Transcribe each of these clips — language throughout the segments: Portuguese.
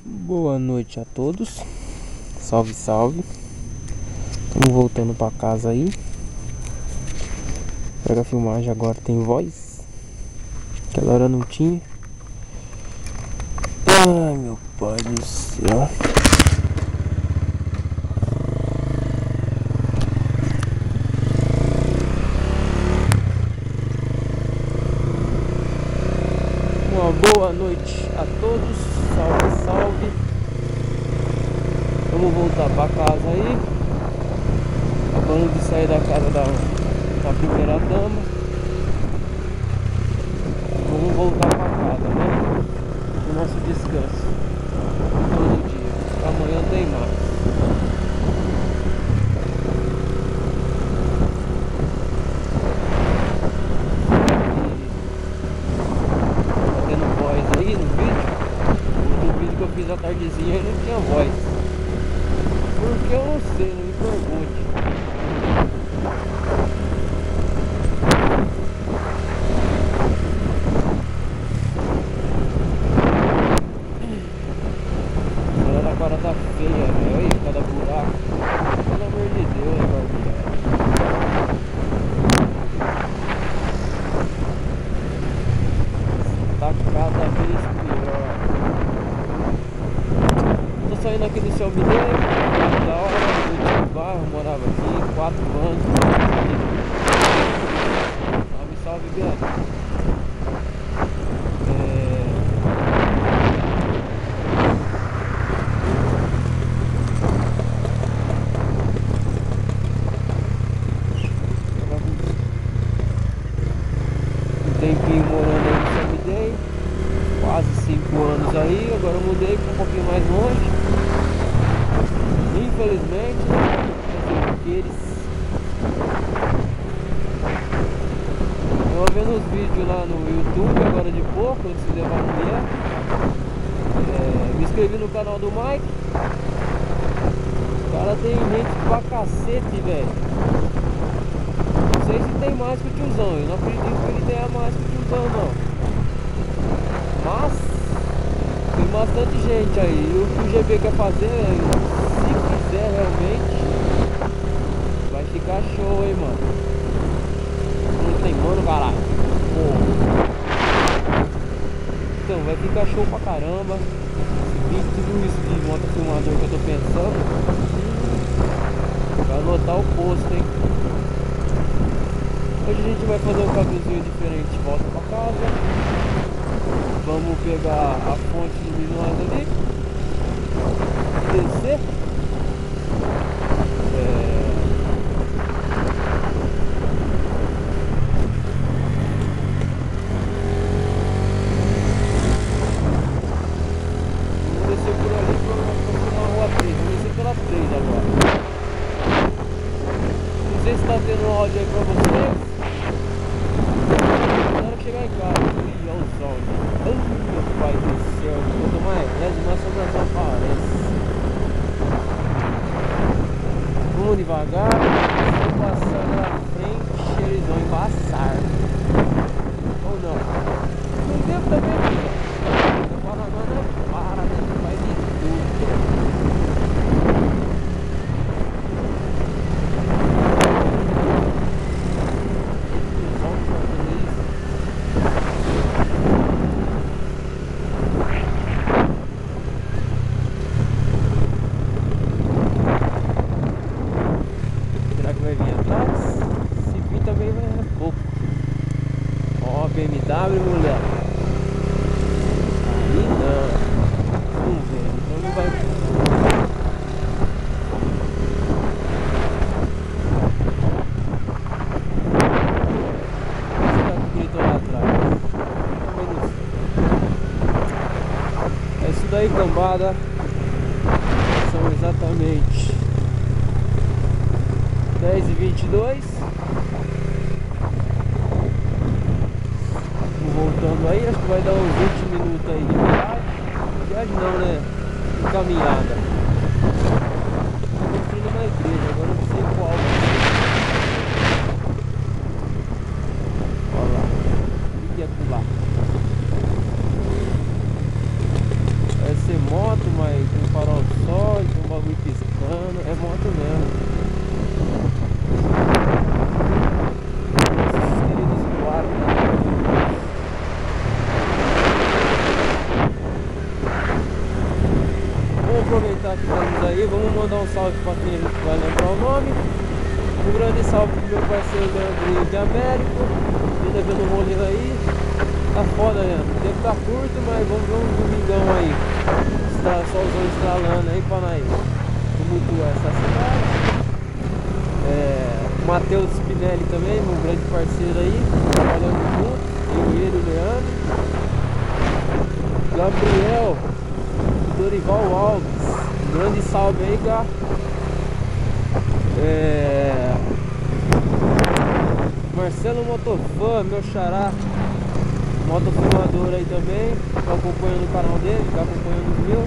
Boa noite a todos. Salve, salve. Estamos voltando pra casa aí. Pega a filmagem agora, tem voz. Aquela hora não tinha. Ai, meu pai do céu. Uma boa noite a todos. Salve, salve. Vamos voltar pra casa aí. Acabando de sair da casa da primeira dama. Vamos voltar pra casa, né? O nosso descanso. Todo dia. Amanhã tem mais. Tá tendo voz aí no vídeo? No vídeo que eu fiz à tardezinha aí não tinha voz. Porque eu não sei, não me pergunte. Agora tá feia, velho. Aí, cada buraco. Pelo amor de Deus, Barbie. Tá cada vez pior. Tô saindo aqui do Céu Mineiro. Da hora, eu tinha um bairro, morava aqui 4 anos. Salve, salve, Bianca. Tempinho morando aí no Samidei, quase 5 anos aí. Agora eu mudei para um pouquinho mais longe, infelizmente, né? Eu vendo os vídeos lá no YouTube agora de pouco, antes de levar a mulher. Me inscrevi no canal do Mike. O cara tem gente pra cacete, velho. Não sei se tem mais que o tiozão, eu não acredito que ele tenha mais que o tiozão não. Mas tem bastante gente aí. E o que o GB quer fazer, se quiser realmente, vai ficar show, hein, mano. Não tem mano, caralho. Porra. Então, vai ficar show pra caramba. Se vir tudo isso de motofilmador que eu tô pensando, vai lotar o posto, hein. Hoje a gente vai fazer um caminhozinho diferente, volta pra casa. Vamos pegar a fonte luminosa ali, descer. Vamos descer por ali pra rua 3, vamos descer pela 3 agora. Não sei se tá tendo um áudio aí pra vocês. Chegar em casa, olha o sol. Ai, meu pai do céu, quanto mais rezo, mais sobrancelha aparece. Vamos devagar, sem passar na frente, eles vão embaçar. Ou não? Não devo também, o Paraná não para, né? Faz de tudo. BMW, mulher. Aí não. Não vem, então não vai. Você tá com grito lá atrás. É isso daí, cambada. São exatamente 10h22. Voltando aí, acho que vai dar uns 20 minutos aí de viagem. Viagem não, né? De caminhada. Estou construindo uma igreja, agora não sei qual. Olha lá. O que é pular? Vai ser moto, aproveitar que estamos aí, vamos mandar um salve para quem a gente vai lembrar o nome. Um grande salve pro meu parceiro Leandro de Américo, ele devendo um rolê aí. Tá foda, Leandro, o tempo tá curto, mas vamos ver um domingão aí. Está solzão estralando aí pra nós tumultuar essa cidade. O Matheus Spinelli também, meu grande parceiro aí, trabalhando junto, eu e ele, o Leandro. Gabriel Dorival Alves, um grande salve aí, Gá. Marcelo Motofã, meu xará, motofilmador aí também, tá acompanhando o canal dele, tá acompanhando o meu.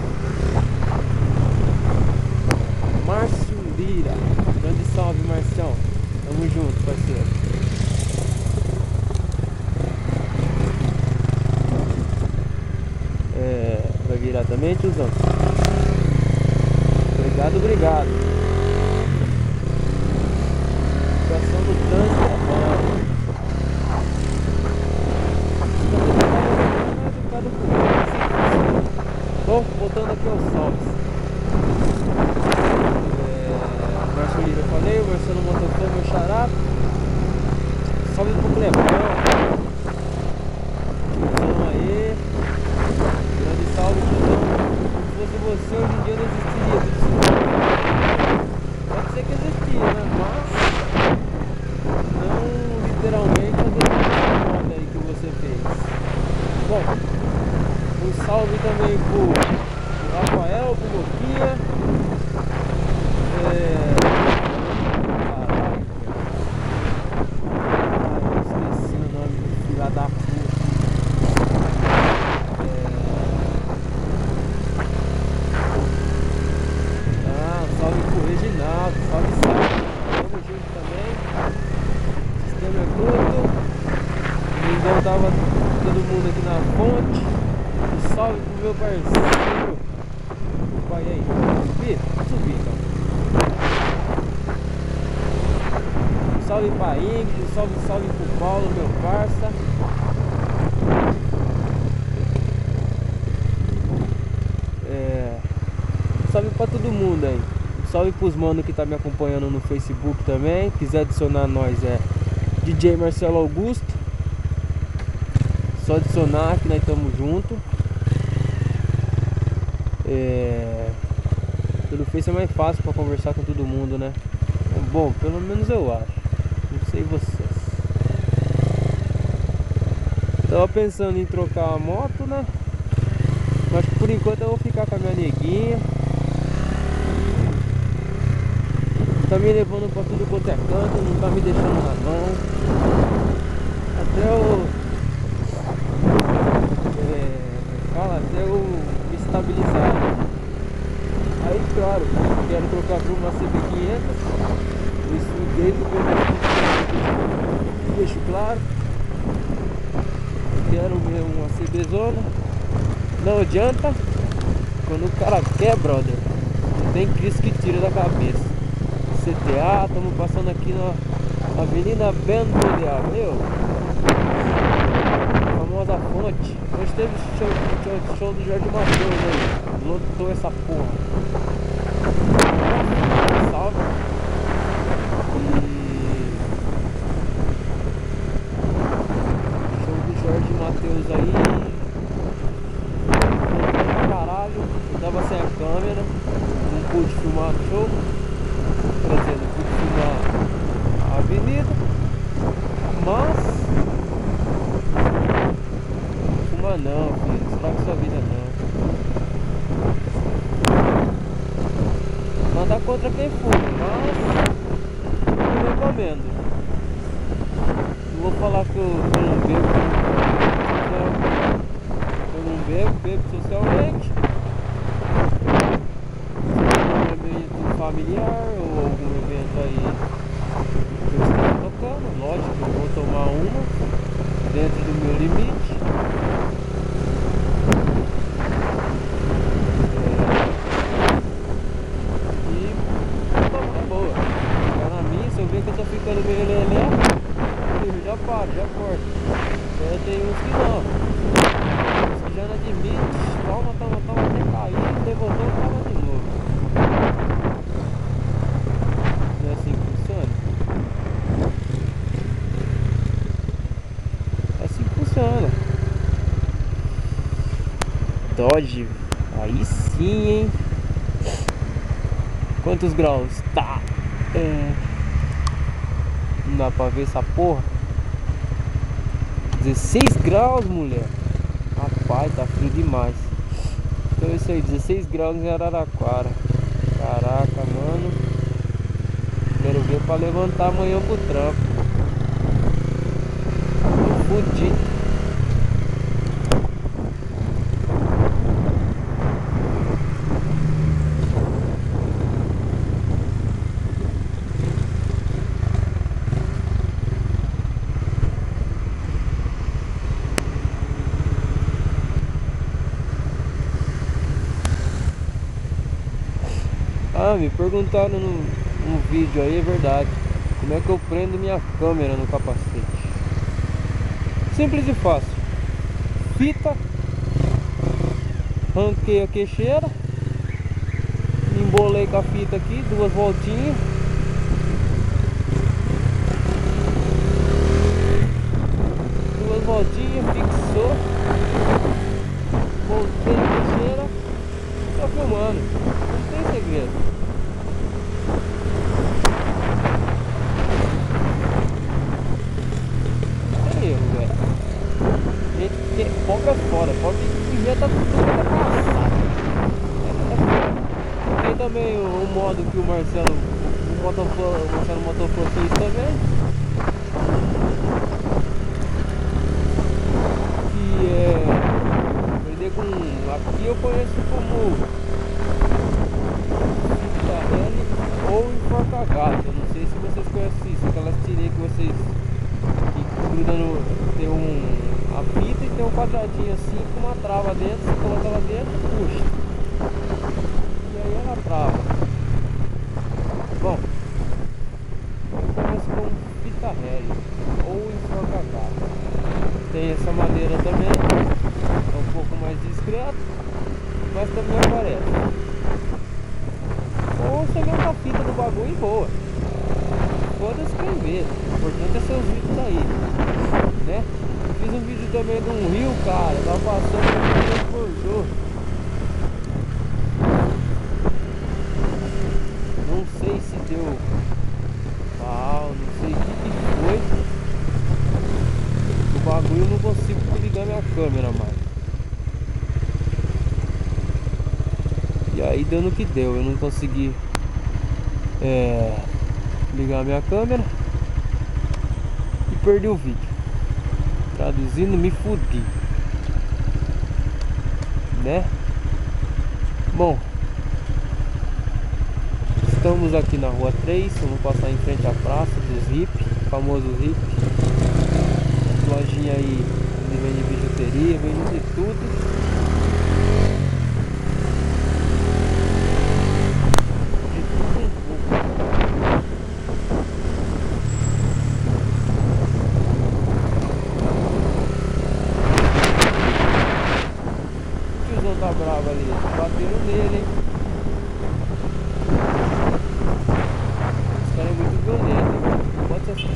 Márcio Lira, grande salve, Marcião, tamo junto, parceiro. Vai virar também, tiozão? Obrigado, obrigado. Situação do trânsito é bom, voltando aqui aos salves. Márcio Lira, eu falei, o Marcelo Motofã, meu xará. Salve pro Clebão. Tiozão aí. Grande salve, tiozão. Se fosse você, hoje em dia não existiria tudo isso. Pode ser que existia, né? Mas não literalmente a moda aí que você fez. Bom, um salve também pro Rafael, pro Moquinha. Caralho, eu esqueci o nome do filho da puta. Salve pro Reginaldo, salve. Tamo junto também. Sistema é curto. Domingão tava todo mundo aqui na fonte. Um salve pro meu parceiro. O pai aí. Subi então. Um salve pra Ingrid, um salve pro Paulo, meu parça. Salve pra todo mundo aí. Salve pros manos que tá me acompanhando no Facebook também. Quiser adicionar nós é DJ Marcelo Augusto. Só adicionar que nós estamos junto. Pelo Face é mais fácil pra conversar com todo mundo, né? Bom, pelo menos eu acho. Não sei vocês. Tava pensando em trocar a moto, né? Mas por enquanto eu vou ficar com a minha neguinha. Tá me levando pra tudo quanto é canto, não tá me deixando na mão. Até eu me estabilizar. Aí claro, quero trocar por uma CB500. Isso desde o começo deixo claro. Quero mesmo uma CB zona. Não adianta. Quando o cara quer, brother, não tem Cristo que tira da cabeça. CTA, estamos passando aqui na Avenida Bento de Abreu, famosa fonte. Hoje teve show do Jorge Matheus aí, lotou essa porra. Salve. Show do Jorge Matheus aí. Caralho, eu tava sem a câmera, não pude filmar o show. Quer dizer, não pude filmar a avenida, mas fuma não, filho, estraga sua vida não. Nada contra quem fuma, mas não recomendo. Não vou falar que eu não bebo, eu não bebo socialmente. Familiar ou algum evento aí que eu esteja tocando, lógico, eu vou tomar uma dentro do meu limite. E tomar na boa. Ficar na minha, se eu ver que eu tô ficando meio lelé, eu já paro, já corto. Tem uns que não. Uns que já não admite, toma até cair, levantou e toma de novo. Dodge. Aí sim, hein? Quantos graus? Tá. Não dá pra ver essa porra. 16 graus, mulher. Rapaz, tá frio demais. Então é isso aí, 16 graus em Araraquara. Caraca, mano. Quero ver pra levantar amanhã pro trampo. Tô fudido. Ah, me perguntaram no vídeo aí, é verdade. Como é que eu prendo minha câmera no capacete? Simples e fácil. Fita. Ranquei a queixeira. Embolei com a fita aqui, 2 voltinhas. Duas voltinhas, fixou. Voltei a queixeira. Tô filmando. Não tem segredo. Poucas fora, pode que já tá tudo passado. Tem também o modo que o Marcelo Motoflow fez também, que é perder com, aqui eu conheço como fita L ou enforca gato. Eu não sei se vocês conhecem isso, aquelas tirinhas que vocês que grudam, tem a fita e tem um quadradinho assim com uma trava dentro, você coloca ela dentro e puxa. E aí ela trava. Bom, eu conheço como fita L ou enforca gato. Tem essa maneira também, é um pouco mais discreto, mas também aparece. Ou você vê a fita do bagulho e voa. Foda-se quem vê, o importante é seus vídeos aí, né? Fiz um vídeo também de um rio, cara. Tava passando e transbordou. Não sei se deu pau, não sei o que foi. O bagulho eu não consigo ligar minha câmera mais. E aí deu no que deu. Eu não consegui ligar minha câmera e perdi o vídeo. Traduzindo, me fudi, né? Bom, estamos aqui na rua 3. Vamos passar em frente à praça dos hippies, famoso hippie. Lojinha aí onde vende bijuteria, vende de tudo. Tá bravo ali, bateram nele, hein? Esse cara é muito violento, hein? Bota essa...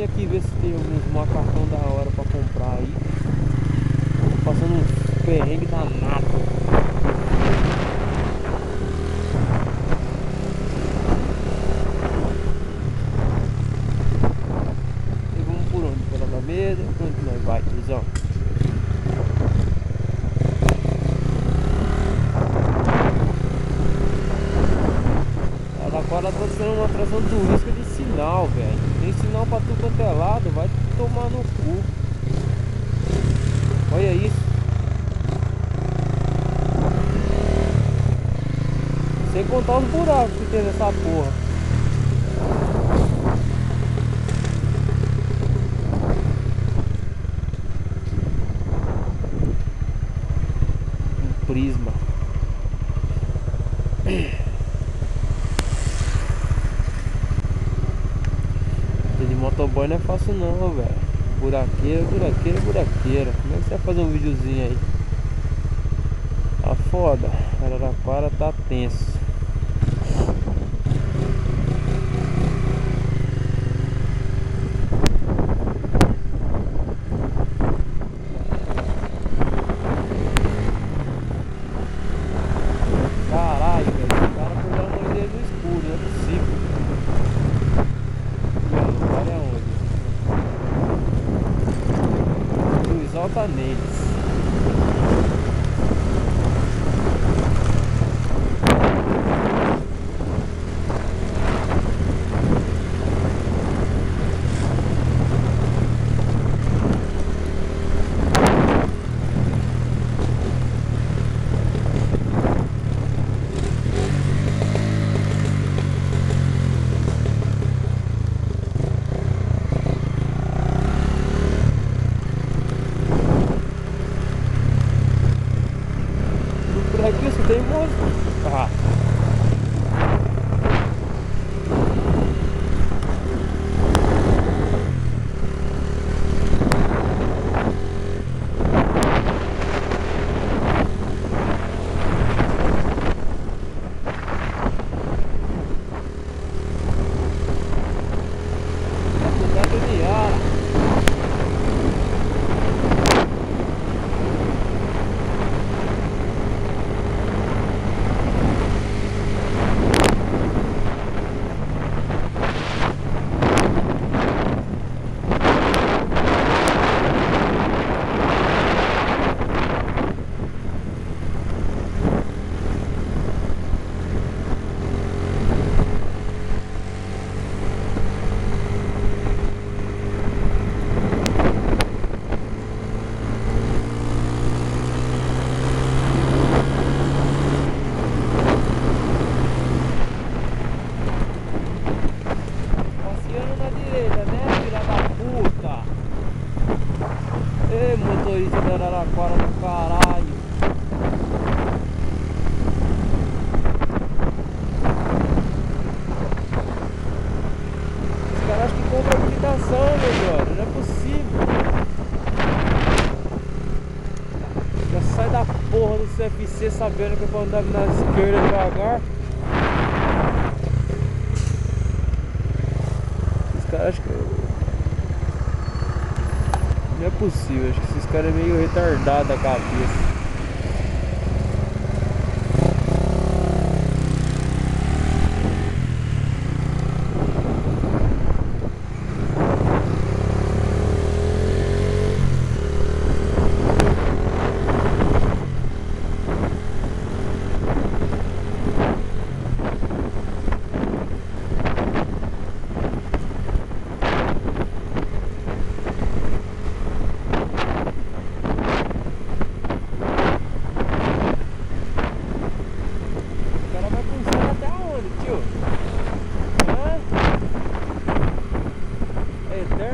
Aqui ver se tem alguns macacão da hora pra comprar aí. Tô passando uns perrengues danados. E vamos por onde? Pela Alameda? Por onde nós vai, Cruzão? fazendo uma tração turística de sinal, velho. Tem sinal pra tudo quanto é lado, vai tomar no cu. Olha isso. Sem contar os buracos que tem nessa porra. Um prisma. De motoboy não é fácil não, velho. Buraqueira, buraqueira, buraqueira. Como é que você vai fazer um videozinho aí? Tá foda. Araraquara tá tenso. Caralho, velho. O cara acordou a mãe dele no escuro, não é possível. Mano, o cara é onde? Luz alta neles. Por aqui isso tem moço. Ah. Ei, motorista da Araraquara do caralho. Os caras acham que compram habilitação, meu brother. Não é possível. Já sai da porra do CFC sabendo que é pra andar na esquerda devagar. Os caras acham que... Não é possível, acho que esses caras é meio retardados da cabeça.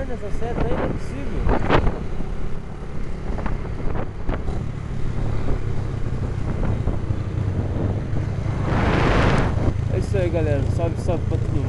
Essa seta aí não é possível. É isso aí, galera. Salve, salve pra todo